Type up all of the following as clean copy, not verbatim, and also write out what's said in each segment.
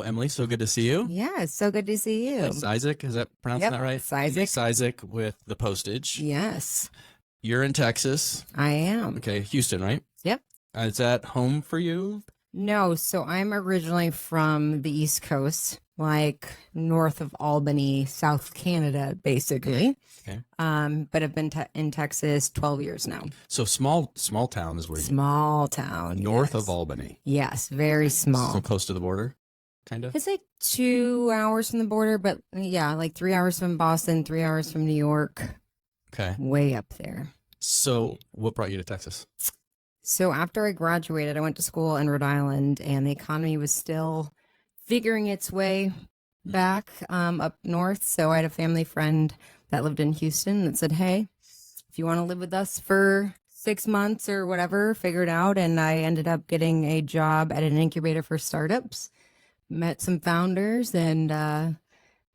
Well, Emily, so good to see you. Yeah, it's so good to see you. Cisek, is that pronouncing Yep, that right? Cisek. Cisek with the postage. Yes, You're in Texas. I am. Okay, Houston, right? Yep. Is that home for you? No, so I'm originally from the East Coast, like north of Albany, South Canada, basically. Okay. But I've been in Texas 12 years now. So small town is where you Small town. north yes. of Albany. Yes, very small. So close to the border, kind of. It's like 2 hours from the border, but yeah, like 3 hours from Boston, 3 hours from New York, Okay. way up there. So what brought you to Texas? So after I graduated, I went to school in Rhode Island, and the economy was still figuring its way back up north. So I had a family friend that lived in Houston that said, hey, if you want to live with us for 6 months or whatever, figure it out. And I ended up getting a job at an incubator for startups, met some founders, and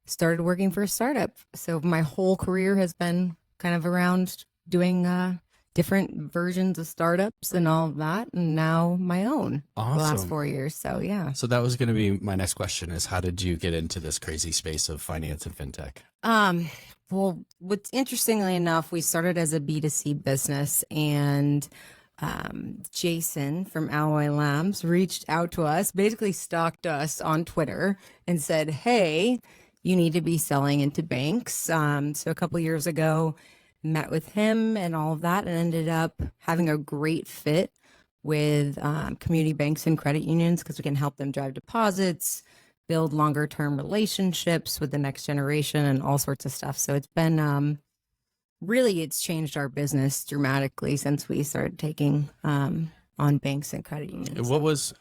started working for a startup. So my whole career has been kind of around doing different versions of startups and all of that, and now my own the last Awesome. 4 years. So yeah. So that was going to be my next question: is how did you get into this crazy space of finance and fintech? Well, what's interestingly enough, we started as a B2C business, and Jason from Alloy Labs reached out to us, basically stalked us on Twitter and said, hey, you need to be selling into banks. So a couple years ago, met with him and all of that, and ended up having a great fit with community banks and credit unions because we can help them drive deposits, build longer term relationships with the next generation, and all sorts of stuff. So it's been really, it's changed our business dramatically since we started taking on banks and credit unions.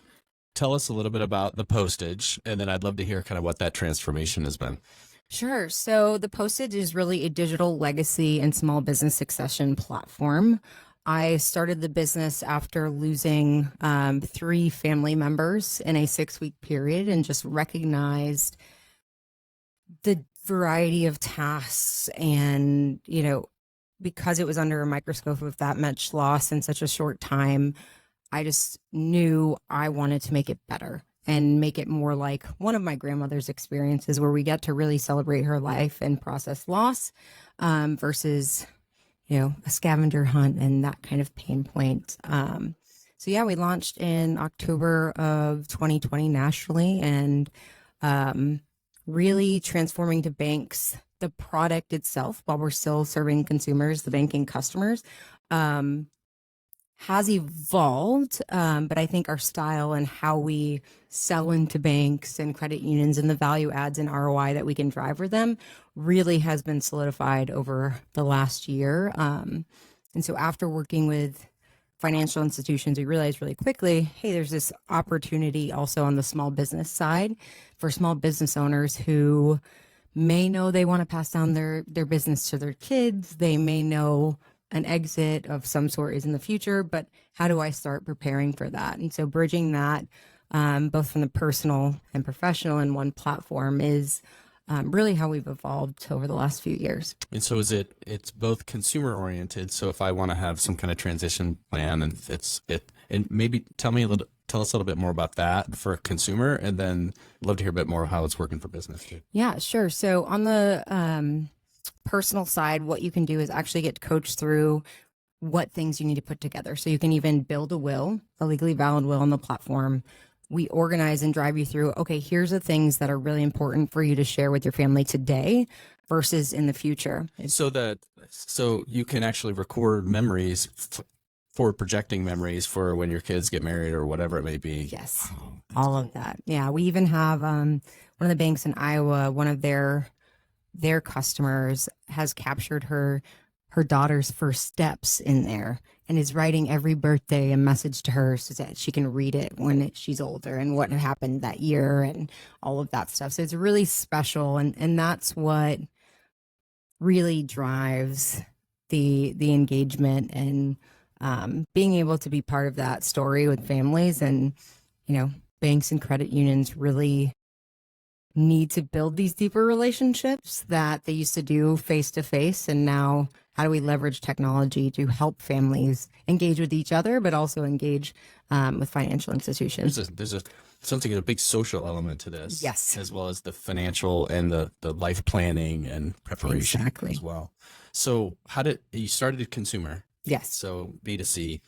Tell us a little bit about the postage, and then I'd love to hear kind of what that transformation has been. Sure. So the Postage is really a digital legacy and small business succession platform. I started the business after losing 3 family members in a 6-week period, and just recognized the variety of tasks, and, because it was under a microscope of that much loss in such a short time, I just knew I wanted to make it better and make it more like one of my grandmother's experiences, where we get to really celebrate her life and process loss versus, a scavenger hunt and that kind of pain point. So yeah, we launched in October of 2020 nationally, and really transforming to banks. The product itself, while we're still serving consumers, the banking customers, has evolved, but I think our style and how we sell into banks and credit unions and the value adds and ROI that we can drive for them really has been solidified over the last year. And so after working with financial institutions, we realized really quickly, hey, there's this opportunity also on the small business side for small business owners who may know they want to pass down their business to their kids. They may know an exit of some sort is in the future, but how do I start preparing for that? And so bridging that, both from the personal and professional in one platform, is really how we've evolved over the last few years. And so it's both consumer oriented. So if I want to have some kind of transition plan, and maybe tell us a little bit more about that for a consumer, and then love to hear a bit more how it's working for business too. Yeah, sure. So on the personal side, what you can do is actually get coached through what things you need to put together. So you can even build a will, a legally valid will on the platform. We organize and drive you through, okay, here's the things that are really important for you to share with your family today versus in the future. So you can actually record memories, forward projecting memories for when your kids get married or whatever it may be. Yes, all of that. Yeah, we even have one of the banks in Iowa, one of their customers has captured her daughter's first steps in there, and is writing every birthday a message to her so that she can read it when she's older, and what happened that year and all of that stuff. So it's really special, and that's what really drives the engagement, and being able to be part of that story with families. And banks and credit unions really need to build these deeper relationships that they used to do face to face. And now, how do we leverage technology to help families engage with each other, but also engage with financial institutions? There's something, a big social element to this. Yes. As well as the financial and the life planning and preparation Exactly. as well. So you started consumer? Yes. So B2C.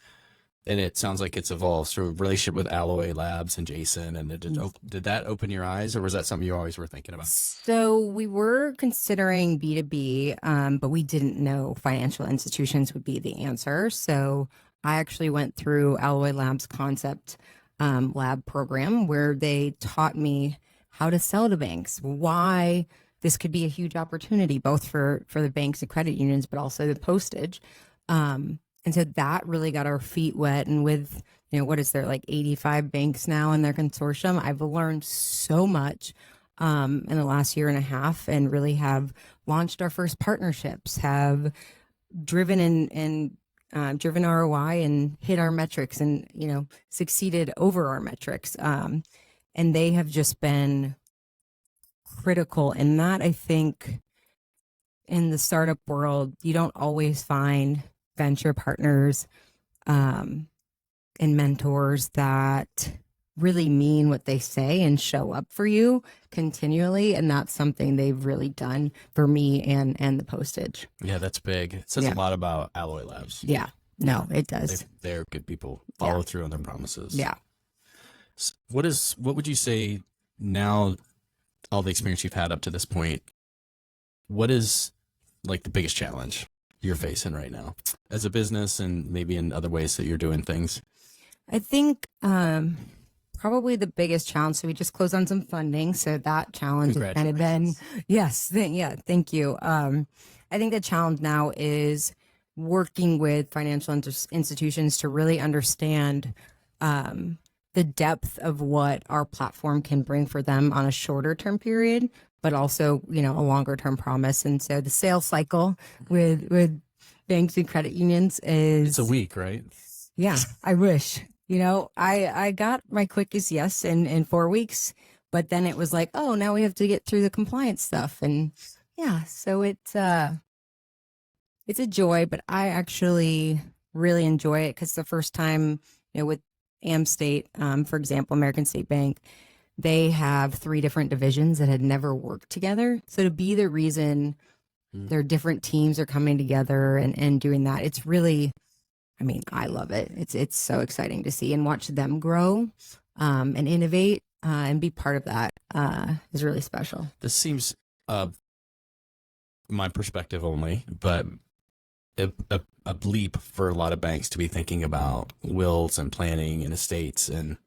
And it sounds like it's evolved through a relationship with Alloy Labs and Jason. And did that open your eyes, or was that something you always were thinking about? So we were considering B2B, but we didn't know financial institutions would be the answer. So I actually went through Alloy Labs Concept Lab program, where they taught me how to sell to banks, why this could be a huge opportunity, both for the banks and credit unions, but also the postage. And so that really got our feet wet. And with, what is there, like 85 banks now in their consortium, I've learned so much in the last year and a half, and really have launched our first partnerships, have driven driven ROI and hit our metrics, and, succeeded over our metrics. And they have just been critical in that. I think in the startup world, you don't always find venture partners and mentors that really mean what they say and show up for you continually. And that's something they've really done for me and the postage. Yeah, that's big. It says a lot about Alloy Labs. Yeah, no, it does. They're good people, follow through on their promises. Yeah. What would you say now, all the experience you've had up to this point, what is like the biggest challenge you're facing right now as a business, and maybe in other ways that you're doing things? I think probably the biggest challenge. So we just closed on some funding. So that challenge has kind of been, thank you. I think the challenge now is working with financial institutions to really understand the depth of what our platform can bring for them on a shorter term period, but also, a longer term promise. And so the sales cycle with banks and credit unions is, it's a week, right? Yeah, I wish. I got my quickest yes in 4 weeks, but then it was like, oh, now we have to get through the compliance stuff. And yeah, so it's a joy, but I actually really enjoy it, because the first time, with State, for example, American State Bank, they have 3 different divisions that had never worked together. So to be the reason their different teams are coming together and doing that, it's really, I love it. It's so exciting to see and watch them grow and innovate and be part of that is really special. This seems my perspective only, but a leap for a lot of banks to be thinking about wills and planning and estates, and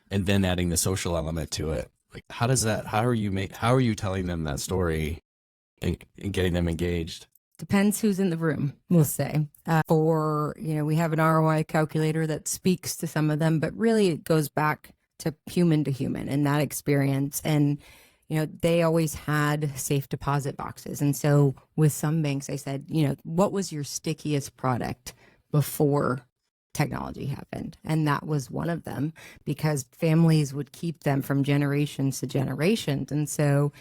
then adding the social element to it. Like, how are you telling them that story and getting them engaged? Depends who's in the room, we'll say. We have an ROI calculator that speaks to some of them, but really it goes back to human and that experience. And, they always had safe deposit boxes. And so with some banks, I said, what was your stickiest product before technology happened? And that was one of them, because families would keep them from generations to generations. And so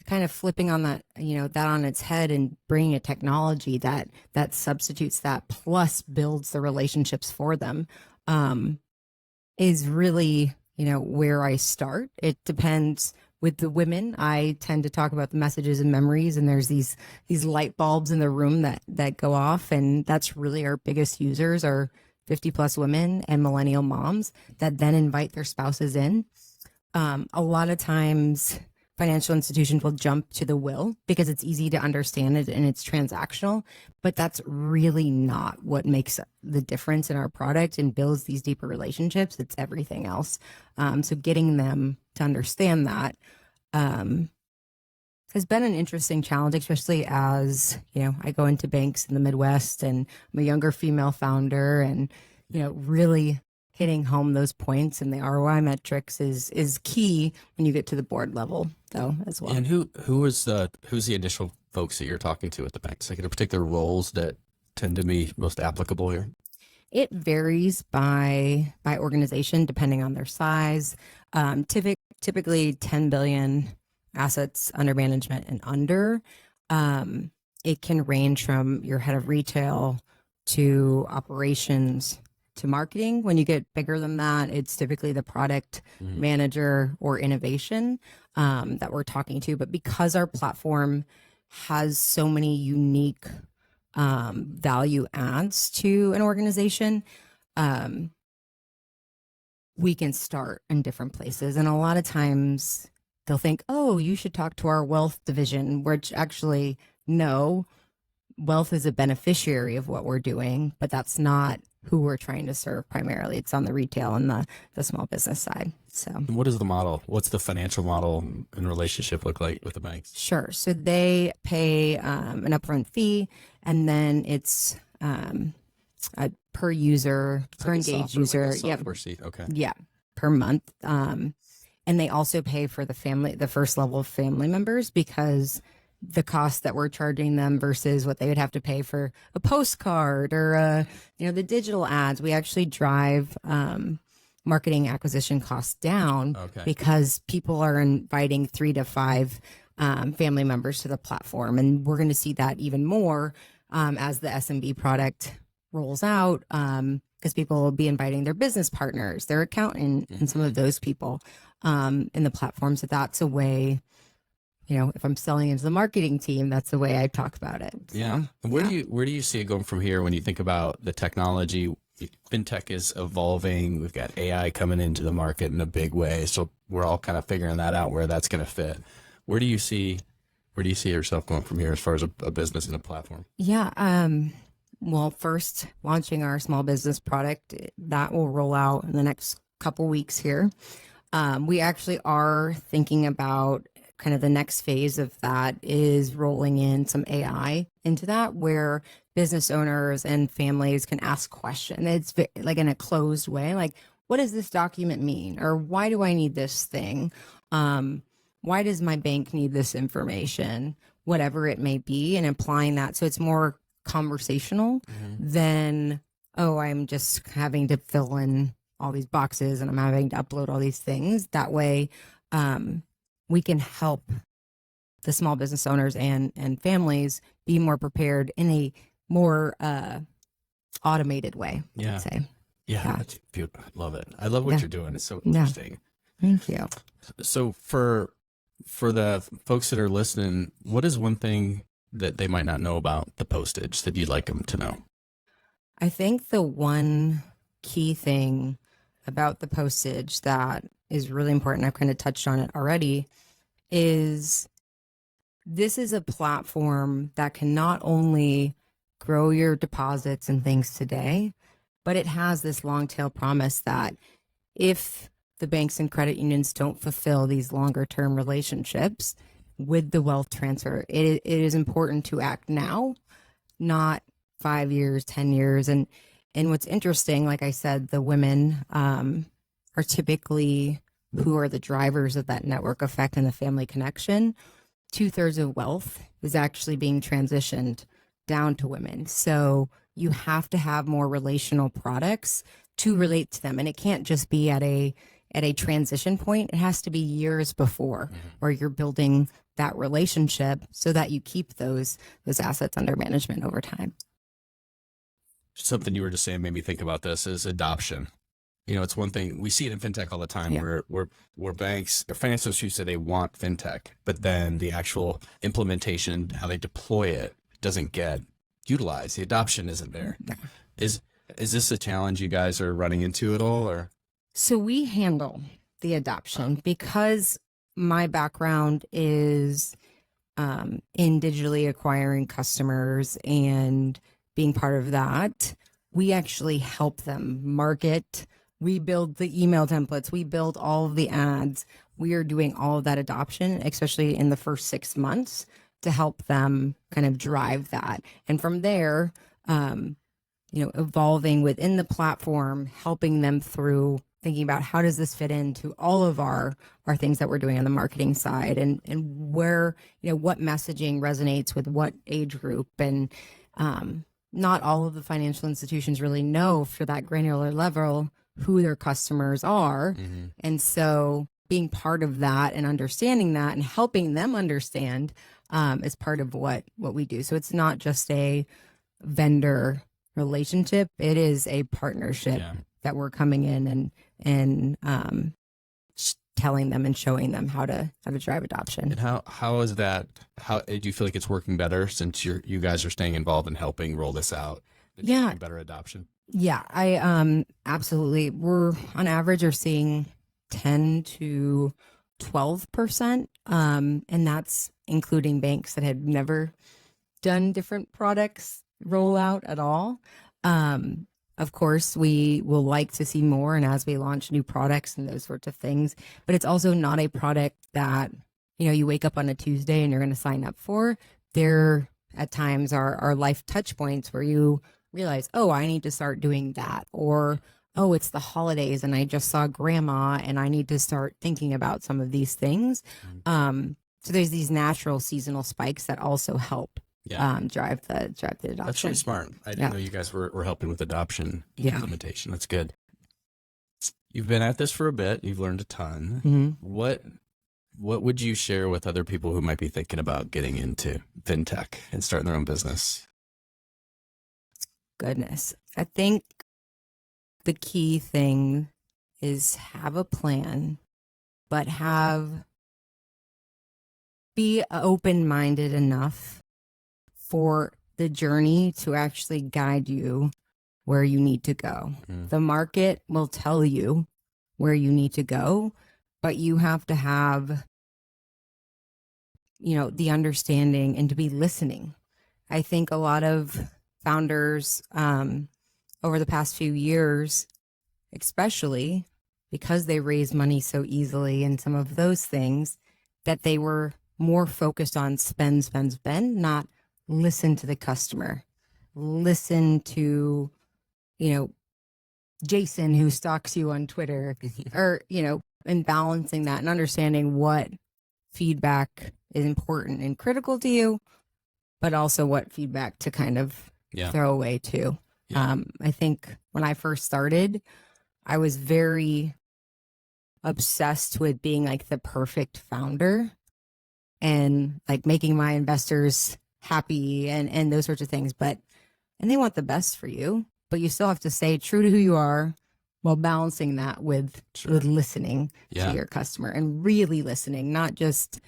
kind of flipping on that, that on its head and bringing a technology that substitutes that plus builds the relationships for them is really, where I start. It depends. With the women, I tend to talk about the messages and memories, and there's these light bulbs in the room that go off, and that's really our biggest users are 50 plus women and millennial moms that then invite their spouses in. A lot of times financial institutions will jump to the will because it's easy to understand it and it's transactional, but that's really not what makes the difference in our product and builds these deeper relationships. It's everything else. So getting them to understand that has been an interesting challenge, especially as, I go into banks in the Midwest and I'm a younger female founder, and, really hitting home those points and the ROI metrics is key when you get to the board level, though, as well. And who's the initial folks that you're talking to at the banks? Like, are there particular roles that tend to be most applicable here? It varies by organization depending on their size. Typically 10 billion assets under management and under. It can range from your head of retail to operations to marketing. When you get bigger than that, it's typically the product manager or innovation that we're talking to. But because our platform has so many unique value adds to an organization, we can start in different places. And a lot of times they'll think, oh, you should talk to our wealth division, which actually, no, wealth is a beneficiary of what we're doing, but that's not who we're trying to serve primarily. It's on the retail and the small business side. So what is the model? What's the financial model and relationship look like with the banks? Sure. So they pay an upfront fee, and then it's a per user, per engaged user. Software seat. Okay. Yeah, per month. And they also pay for the first level of family members, because the cost that we're charging them versus what they would have to pay for a postcard or the digital ads, we actually drive marketing acquisition costs down because people are inviting 3 to 5 family members to the platform. And we're going to see that even more as the SMB product rolls out, because people will be inviting their business partners, their accountant, and some of those people in the platform. So that's a way, if I'm selling into the marketing team, that's the way I talk about it. So, yeah. And where do you see it going from here when you think about the technology? Fintech is evolving. We've got AI coming into the market in a big way. So we're all kind of figuring that out, where that's going to fit. Where do you see yourself going from here as far as a business and a platform? Yeah. Well, first, launching our small business product, that will roll out in the next couple weeks here. We actually are thinking about kind of the next phase of that is rolling in some AI into that, where business owners and families can ask questions. It's like in a closed way, like, what does this document mean? Or why do I need this thing? Why does my bank need this information? Whatever it may be, and applying that. So it's more conversational than, oh, I'm just having to fill in all these boxes and I'm having to upload all these things. That way, we can help the small business owners and families be more prepared in a more automated way. Yeah. I'd say. Yeah. That's beautiful. I love it. I love what you're doing. It's so interesting. Thank you. So for the folks that are listening, what is one thing that they might not know about the Postage that you'd like them to know? I think the one key thing about the Postage that is really important, I've kind of touched on it already, is this is a platform that can not only grow your deposits and things today, but it has this long tail promise that if the banks and credit unions don't fulfill these longer term relationships with the wealth transfer, it is important to act now, not 5 years, 10 years. And what's interesting, like I said, the women are typically who are the drivers of that network effect and the family connection. 2/3 of wealth is actually being transitioned down to women. So you have to have more relational products to relate to them. And it can't just be at a transition point. It has to be years before where you're building that relationship so that you keep those assets under management over time. Something you were just saying made me think about this is adoption. It's one thing we see it in fintech all the time, where banks or financial institutions say they want fintech, but then the actual implementation, how they deploy it, doesn't get utilized. The adoption isn't there. No. Is this a challenge you guys are running into at all, or? So we handle the adoption because my background is in digitally acquiring customers and being part of that. We actually help them market. We build the email templates. We build all of the ads. We are doing all of that adoption, especially in the first 6 months, to help them kind of drive that. And from there, evolving within the platform, helping them through thinking about how does this fit into all of our things that we're doing on the marketing side, and where, what messaging resonates with what age group. And not all of the financial institutions really know for that granular level who their customers are. And so being part of that and understanding that and helping them understand is part of what we do. So it's not just a vendor relationship. It is a partnership that we're coming in and telling them and showing them how to drive adoption. And how is that? How do you feel like it's working better since you guys are staying involved and helping roll this out? It's Yeah, better adoption. Yeah, I absolutely. We're on average are seeing 10 to 12%, and that's including banks that had never done different products rollout at all. Of course, we will like to see more, and as we launch new products and those sorts of things, but it's also not a product that you wake up on a Tuesday and you're going to sign up for. There at times are life touch points where you realize, oh, I need to start doing that, or oh, it's the holidays and I just saw grandma and I need to start thinking about some of these things. So there's these natural seasonal spikes that also help drive the adoption. That's really smart. I didn't know you guys were helping with adoption implementation. That's good. You've been at this for a bit. You've learned a ton. Mm-hmm. What would you share with other people who might be thinking about getting into fintech and starting their own business? Goodness. I think the key thing is have a plan, but be open-minded enough for the journey to actually guide you where you need to go. The market will tell you where you need to go, but you have to have, the understanding and to be listening. I think a lot of founders over the past few years, especially because they raised money so easily and some of those things, that they were more focused on spend, not listen to the customer, listen to, Jason who stalks you on Twitter or, and balancing that and understanding what feedback is important and critical to you, but also what feedback to kind of throw away too. I think when I first started, I was very obsessed with being like the perfect founder and like making my investors happy and those sorts of things. And they want the best for you, but you still have to stay true to who you are while balancing that with listening to your customer and really listening, not just,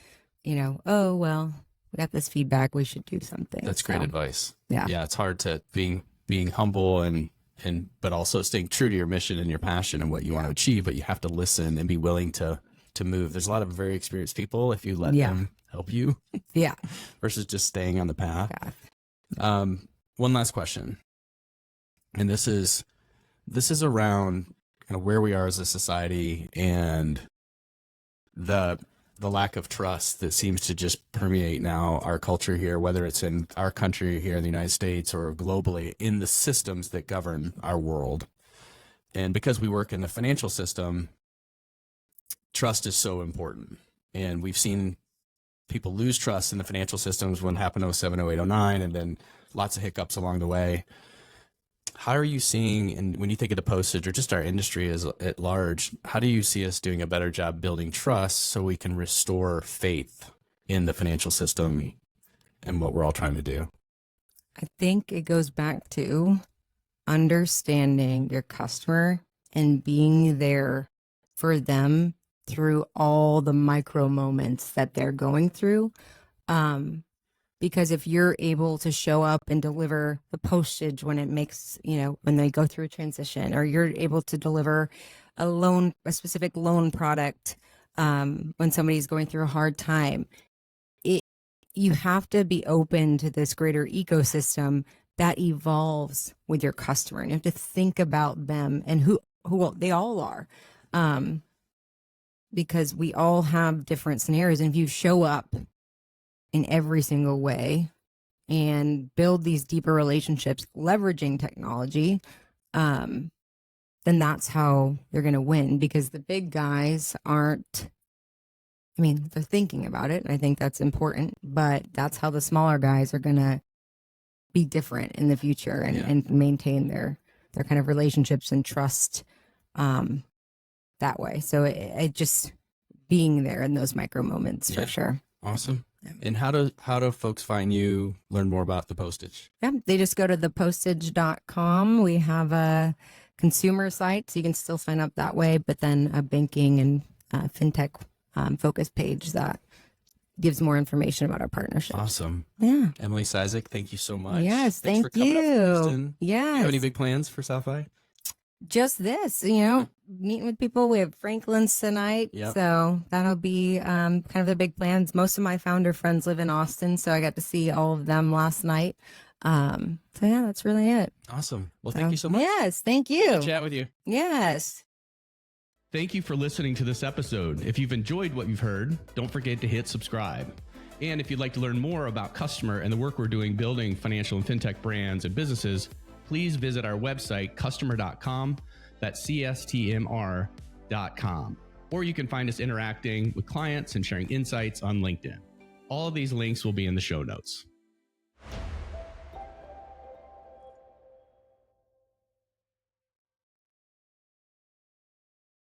oh, well, we got this feedback, we should do something. That's great advice. Yeah. It's hard to being humble and but also staying true to your mission and your passion and what you want to achieve, but you have to listen and be willing to move. There's a lot of very experienced people if you let them help you. Versus just staying on the path. One last question. And this is around kind of where we are as a society and the lack of trust that seems to just permeate now our culture here, whether it's in our country here in the United States or globally, in the systems that govern our world. And because we work in the financial system, trust is so important. And we've seen people lose trust in the financial systems when it happened in 07, 08, 09, and then lots of hiccups along the way. How are you seeing, and when you think of the postage or just our industry as at large, how do you see us doing a better job building trust so we can restore faith in the financial system and what we're all trying to do? I think it goes back to understanding your customer and being there for them through all the micro moments that they're going through. Because if you're able to show up and deliver the postage when it makes, when they go through a transition, or you're able to deliver a specific loan product when somebody's going through a hard time, you have to be open to this greater ecosystem that evolves with your customer. And you have to think about them and who they all are. Because we all have different scenarios. And if you show up in every single way and build these deeper relationships, leveraging technology, then that's how you're going to win, because the big guys aren't, they're thinking about it. And I think that's important, but that's how the smaller guys are going to be different in the future and maintain their kind of relationships and trust that way. So it just being there in those micro moments for sure. Awesome. And how do folks find you, learn more about The Postage? Yeah, they just go to thepostage.com. We have a consumer site, so you can still sign up that way, but then a banking and fintech focus page that gives more information about our partnership. Awesome. Yeah. Emily Cisek, thank you so much. Yes, Thanks for thank coming up from you. Houston. Yes. Do you have any big plans for South by? Just this, meeting with people. We have Franklin's tonight. Yep. So that'll be kind of the big plans. Most of my founder friends live in Austin, so I got to see all of them last night. So yeah, that's really it. Awesome. Well, thank you so much. Yes, thank you. Good to chat with you. Yes. Thank you for listening to this episode. If you've enjoyed what you've heard, don't forget to hit subscribe. And if you'd like to learn more about Customer and the work we're doing building financial and fintech brands and businesses, please visit our website, customer.com. That's CSTMR.com. Or you can find us interacting with clients and sharing insights on LinkedIn. All of these links will be in the show notes.